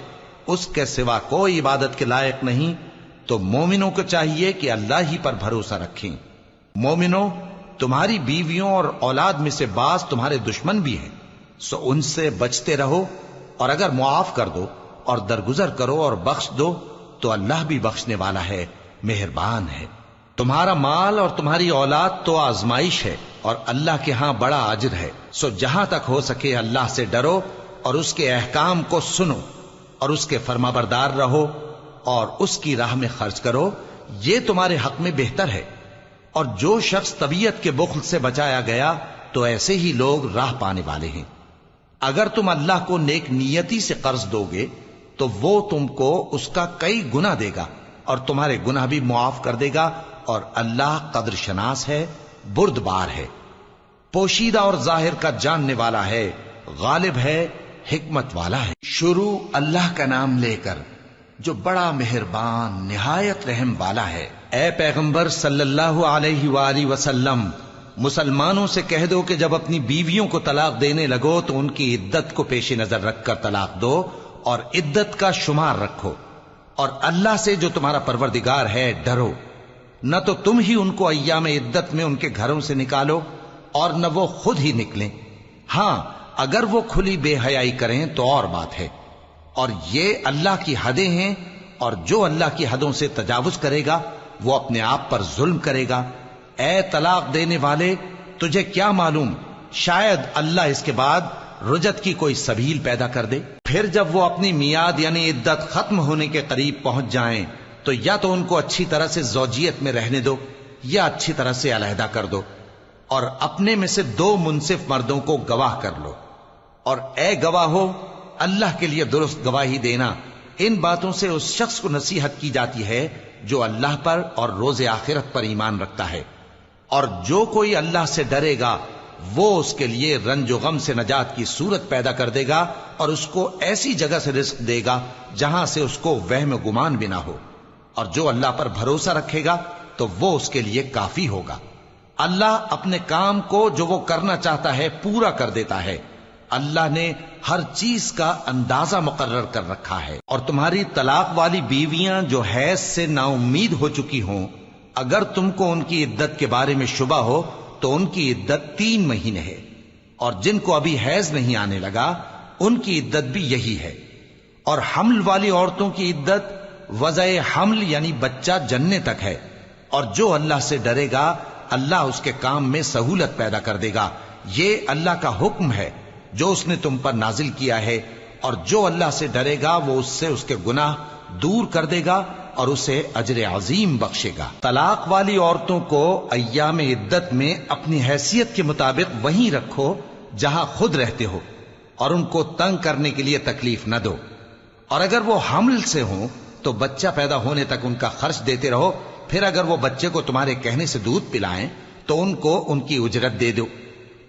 اس کے سوا کوئی عبادت کے لائق نہیں، تو مومنوں کو چاہیے کہ اللہ ہی پر بھروسہ رکھیں۔ مومنوں، تمہاری بیویوں اور اولاد میں سے بعض تمہارے دشمن بھی ہیں، سو ان سے بچتے رہو، اور اگر معاف کر دو اور درگزر کرو اور بخش دو تو اللہ بھی بخشنے والا ہے، مہربان ہے۔ تمہارا مال اور تمہاری اولاد تو آزمائش ہے، اور اللہ کے ہاں بڑا اجر ہے، سو جہاں تک ہو سکے اللہ سے ڈرو اور اس کے احکام کو سنو اور اس کے فرمانبردار رہو اور اس کی راہ میں خرچ کرو، یہ تمہارے حق میں بہتر ہے۔ اور جو شخص طبیعت کے بخل سے بچایا گیا تو ایسے ہی لوگ راہ پانے والے ہیں۔ اگر تم اللہ کو نیک نیتی سے قرض دو گے تو وہ تم کو اس کا کئی گنا دے گا اور تمہارے گناہ بھی معاف کر دے گا، اور اللہ قدر شناس ہے، بردبار ہے، پوشیدہ اور ظاہر کا جاننے والا ہے، غالب ہے، حکمت والا ہے۔ شروع اللہ کا نام لے کر جو بڑا مہربان نہایت رحم والا ہے۔ اے پیغمبر صلی اللہ علیہ وآلہ وسلم، مسلمانوں سے کہہ دو کہ جب اپنی بیویوں کو طلاق دینے لگو تو ان کی عدت کو پیش نظر رکھ کر طلاق دو اور عدت کا شمار رکھو، اور اللہ سے جو تمہارا پروردگار ہے ڈرو، نہ تو تم ہی ان کو ایام عدت میں ان کے گھروں سے نکالو اور نہ وہ خود ہی نکلیں، ہاں اگر وہ کھلی بے حیائی کریں تو اور بات ہے، اور یہ اللہ کی حدیں ہیں، اور جو اللہ کی حدوں سے تجاوز کرے گا وہ اپنے آپ پر ظلم کرے گا۔ اے طلاق دینے والے، تجھے کیا معلوم، شاید اللہ اس کے بعد رجعت کی کوئی سبیل پیدا کر دے۔ پھر جب وہ اپنی میعاد یعنی عدت ختم ہونے کے قریب پہنچ جائیں تو یا تو ان کو اچھی طرح سے زوجیت میں رہنے دو یا اچھی طرح سے علیحدہ کر دو، اور اپنے میں سے 2 منصف مردوں کو گواہ کر لو، اور اے گواہو اللہ کے لیے درست گواہی دینا۔ ان باتوں سے اس شخص کو نصیحت کی جاتی ہے جو اللہ پر اور روز آخرت پر ایمان رکھتا ہے، اور جو کوئی اللہ سے ڈرے گا وہ اس کے لیے رنج و غم سے نجات کی صورت پیدا کر دے گا، اور اس کو ایسی جگہ سے رزق دے گا جہاں سے اس کو وہم و گمان بھی نہ ہو، اور جو اللہ پر بھروسہ رکھے گا تو وہ اس کے لیے کافی ہوگا۔ اللہ اپنے کام کو جو وہ کرنا چاہتا ہے پورا کر دیتا ہے۔ اللہ نے ہر چیز کا اندازہ مقرر کر رکھا ہے۔ اور تمہاری طلاق والی بیویاں جو حیض سے نا امید ہو چکی ہوں، اگر تم کو ان کی عدت کے بارے میں شبہ ہو تو ان کی عدت 3 مہینے ہے، اور جن کو ابھی حیض نہیں آنے لگا ان کی عدت بھی یہی ہے۔ اور حمل والی عورتوں کی عدت وضع حمل یعنی بچہ جننے تک ہے، اور جو اللہ سے ڈرے گا اللہ اس کے کام میں سہولت پیدا کر دے گا۔ یہ اللہ کا حکم ہے جو اس نے تم پر نازل کیا ہے، اور جو اللہ سے ڈرے گا وہ اس سے اس کے گناہ دور کر دے گا اور اسے اجر عظیم بخشے گا۔ طلاق والی عورتوں کو ایام عدت میں اپنی حیثیت کے مطابق وہیں رکھو جہاں خود رہتے ہو، اور ان کو تنگ کرنے کے لیے تکلیف نہ دو، اور اگر وہ حمل سے ہوں تو بچہ پیدا ہونے تک ان کا خرچ دیتے رہو، پھر اگر وہ بچے کو تمہارے کہنے سے دودھ پلائیں تو ان کو ان کی اجرت دے دو،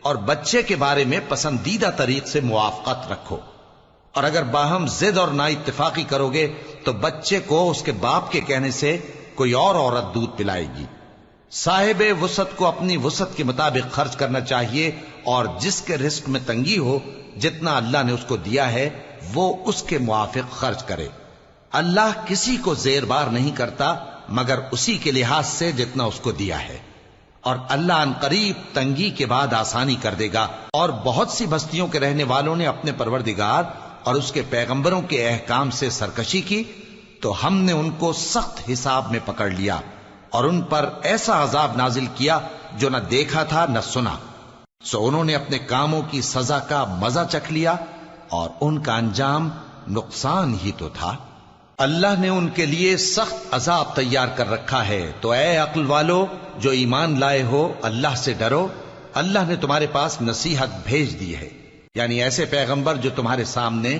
اور بچے کے بارے میں پسندیدہ طریق سے موافقت رکھو، اور اگر باہم ضد اور نا اتفاقی کرو گے تو بچے کو اس کے باپ کے کہنے سے کوئی اور عورت دودھ پلائے گی۔ صاحب وسعت کو اپنی وسعت کے مطابق خرچ کرنا چاہیے، اور جس کے رزق میں تنگی ہو جتنا اللہ نے اس کو دیا ہے وہ اس کے موافق خرچ کرے۔ اللہ کسی کو زیر بار نہیں کرتا مگر اسی کے لحاظ سے جتنا اس کو دیا ہے، اور اللہ ان قریب تنگی کے بعد آسانی کر دے گا۔ اور بہت سی بستیوں کے رہنے والوں نے اپنے پروردگار اور اس کے پیغمبروں کے احکام سے سرکشی کی تو ہم نے ان کو سخت حساب میں پکڑ لیا، اور ان پر ایسا عذاب نازل کیا جو نہ دیکھا تھا نہ سنا، سو انہوں نے اپنے کاموں کی سزا کا مزہ چکھ لیا، اور ان کا انجام نقصان ہی تو تھا۔ اللہ نے ان کے لیے سخت عذاب تیار کر رکھا ہے، تو اے عقل والو جو ایمان لائے ہو اللہ سے ڈرو۔ اللہ نے تمہارے پاس نصیحت بھیج دی ہے، یعنی ایسے پیغمبر جو تمہارے سامنے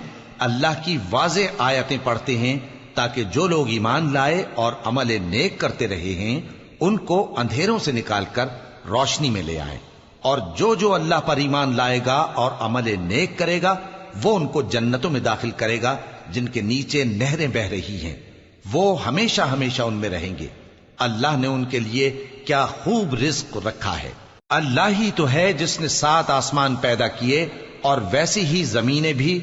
اللہ کی واضح آیتیں پڑھتے ہیں تاکہ جو لوگ ایمان لائے اور عمل نیک کرتے رہے ہیں ان کو اندھیروں سے نکال کر روشنی میں لے آئیں، اور جو اللہ پر ایمان لائے گا اور عمل نیک کرے گا وہ ان کو جنتوں میں داخل کرے گا جن کے نیچے نہریں بہ رہی ہیں، وہ ہمیشہ ہمیشہ ان میں رہیں گے۔ اللہ نے ان کے لیے کیا خوب رزق رکھا ہے۔ اللہ ہی تو ہے جس نے 7 آسمان پیدا کیے اور ویسی ہی زمینیں بھی،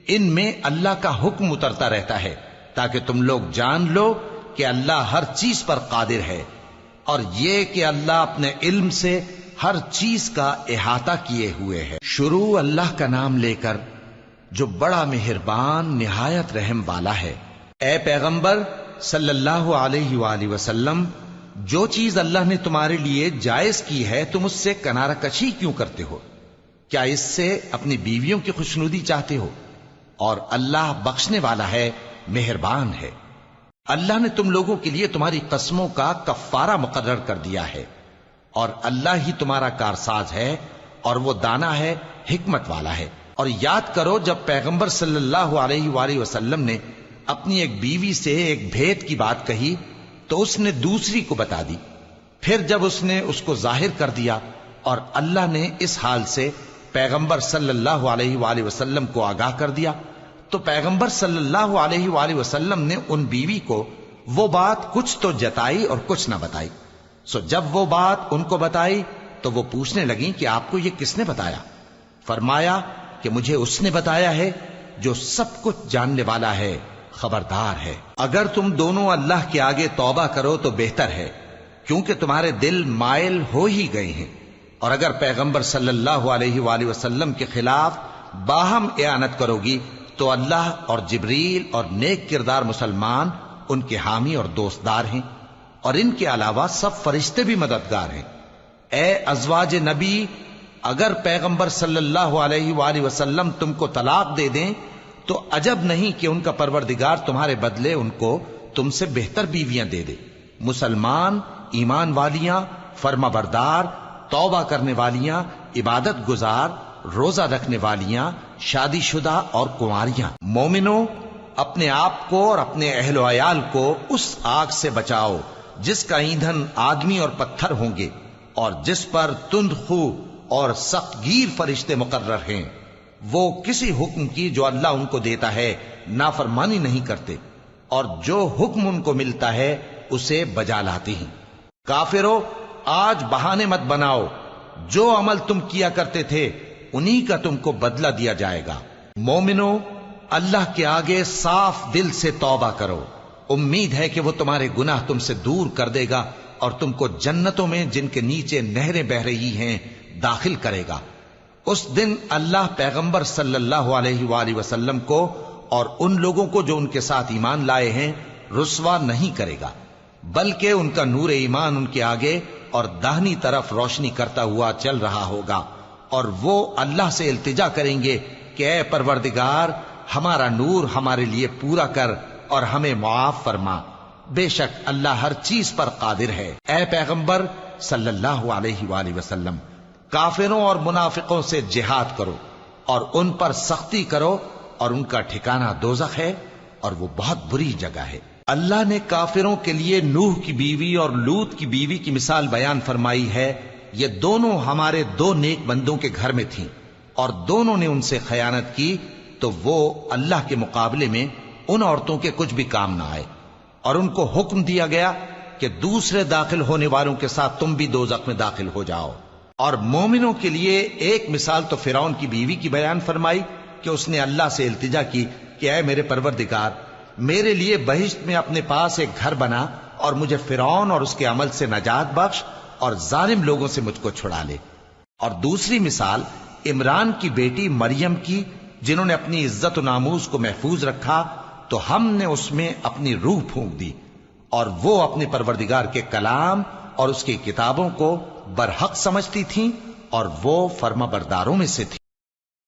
ان میں اللہ کا حکم اترتا رہتا ہے تاکہ تم لوگ جان لو کہ اللہ ہر چیز پر قادر ہے، اور یہ کہ اللہ اپنے علم سے ہر چیز کا احاطہ کیے ہوئے ہے۔ شروع اللہ کا نام لے کر جو بڑا مہربان نہایت رحم والا ہے۔ اے پیغمبر صلی اللہ علیہ وآلہ وسلم، جو چیز اللہ نے تمہارے لیے جائز کی ہے تم اس سے کنارہ کشی کیوں کرتے ہو؟ کیا اس سے اپنی بیویوں کی خوشنودی چاہتے ہو؟ اور اللہ بخشنے والا ہے، مہربان ہے۔ اللہ نے تم لوگوں کے لیے تمہاری قسموں کا کفارہ مقرر کر دیا ہے، اور اللہ ہی تمہارا کارساز ہے، اور وہ دانا ہے، حکمت والا ہے۔ اور یاد کرو جب پیغمبر صلی اللہ علیہ وآلہ وسلم نے اپنی ایک بیوی سے ایک بھید کی بات کہی تو اس نے دوسری کو بتا دی، پھر جب اس نے اس کو ظاہر کر دیا اور اللہ نے اس حال سے پیغمبر صلی اللہ علیہ وآلہ وسلم کو آگاہ کر دیا تو پیغمبر صلی اللہ علیہ وآلہ وسلم نے ان بیوی کو وہ بات کچھ تو جتائی اور کچھ نہ بتائی۔ سو جب وہ بات ان کو بتائی تو وہ پوچھنے لگیں کہ آپ کو یہ کس نے بتایا؟ فرمایا کہ مجھے اس نے بتایا ہے جو سب کچھ جاننے والا ہے، خبردار ہے۔ اگر تم دونوں اللہ کے آگے توبہ کرو تو بہتر ہے، کیونکہ تمہارے دل مائل ہو ہی گئے ہیں، اور اگر پیغمبر صلی اللہ علیہ وآلہ وسلم کے خلاف باہم اعانت کرو گی تو اللہ اور جبریل اور نیک کردار مسلمان ان کے حامی اور دوستدار ہیں، اور ان کے علاوہ سب فرشتے بھی مددگار ہیں۔ اے ازواج نبی، اگر پیغمبر صلی اللہ علیہ وآلہ وسلم تم کو طلاق دے دیں تو عجب نہیں کہ ان کا پروردگار تمہارے بدلے ان کو تم سے بہتر بیویاں دے دے، مسلمان، ایمان والیاں، فرما بردار، توبہ کرنے والیاں، عبادت گزار، روزہ رکھنے والیاں، شادی شدہ اور کنواریاں۔ مومنوں، اپنے آپ کو اور اپنے اہل و عیال کو اس آگ سے بچاؤ جس کا ایندھن آدمی اور پتھر ہوں گے، اور جس پر تند خو اور سخت گیر فرشتے مقرر ہیں۔ وہ کسی حکم کی جو اللہ ان کو دیتا ہے نافرمانی نہیں کرتے، اور جو حکم ان کو ملتا ہے اسے بجا لاتے ہیں۔ کافرو، آج بہانے مت بناؤ، جو عمل تم کیا کرتے تھے انہی کا تم کو بدلہ دیا جائے گا۔ مومنو، اللہ کے آگے صاف دل سے توبہ کرو، امید ہے کہ وہ تمہارے گناہ تم سے دور کر دے گا اور تم کو جنتوں میں جن کے نیچے نہریں بہ رہی ہیں داخل کرے گا۔ اس دن اللہ پیغمبر صلی اللہ علیہ وآلہ وسلم کو اور ان لوگوں کو جو ان کے ساتھ ایمان لائے ہیں رسوا نہیں کرے گا، بلکہ ان کا نور ایمان ان کے آگے اور داہنی طرف روشنی کرتا ہوا چل رہا ہوگا، اور وہ اللہ سے التجا کریں گے کہ اے پروردگار، ہمارا نور ہمارے لیے پورا کر اور ہمیں معاف فرما، بے شک اللہ ہر چیز پر قادر ہے۔ اے پیغمبر صلی اللہ علیہ وآلہ وسلم، کافروں اور منافقوں سے جہاد کرو اور ان پر سختی کرو، اور ان کا ٹھکانہ دوزخ ہے اور وہ بہت بری جگہ ہے۔ اللہ نے کافروں کے لیے نوح کی بیوی اور لوط کی بیوی کی مثال بیان فرمائی ہے۔ یہ دونوں ہمارے دو نیک بندوں کے گھر میں تھیں، اور دونوں نے ان سے خیانت کی تو وہ اللہ کے مقابلے میں ان عورتوں کے کچھ بھی کام نہ آئے، اور ان کو حکم دیا گیا کہ دوسرے داخل ہونے والوں کے ساتھ تم بھی دوزخ میں داخل ہو جاؤ۔ اور مومنوں کے لیے ایک مثال تو فرعون کی بیوی کی بیان فرمائی کہ اس نے اللہ سے التجا کی کہ اے میرے پروردگار، میرے لیے بہشت میں اپنے پاس ایک گھر بنا اور مجھے فرعون اور اس کے عمل سے نجات بخش اور ظالم لوگوں سے مجھ کو چھڑا لے۔ اور دوسری مثال عمران کی بیٹی مریم کی، جنہوں نے اپنی عزت و ناموس کو محفوظ رکھا تو ہم نے اس میں اپنی روح پھونک دی، اور وہ اپنے پروردگار کے کلام اور اس کی کتابوں کو برحق سمجھتی تھیں، اور وہ فرما برداروں میں سے تھی۔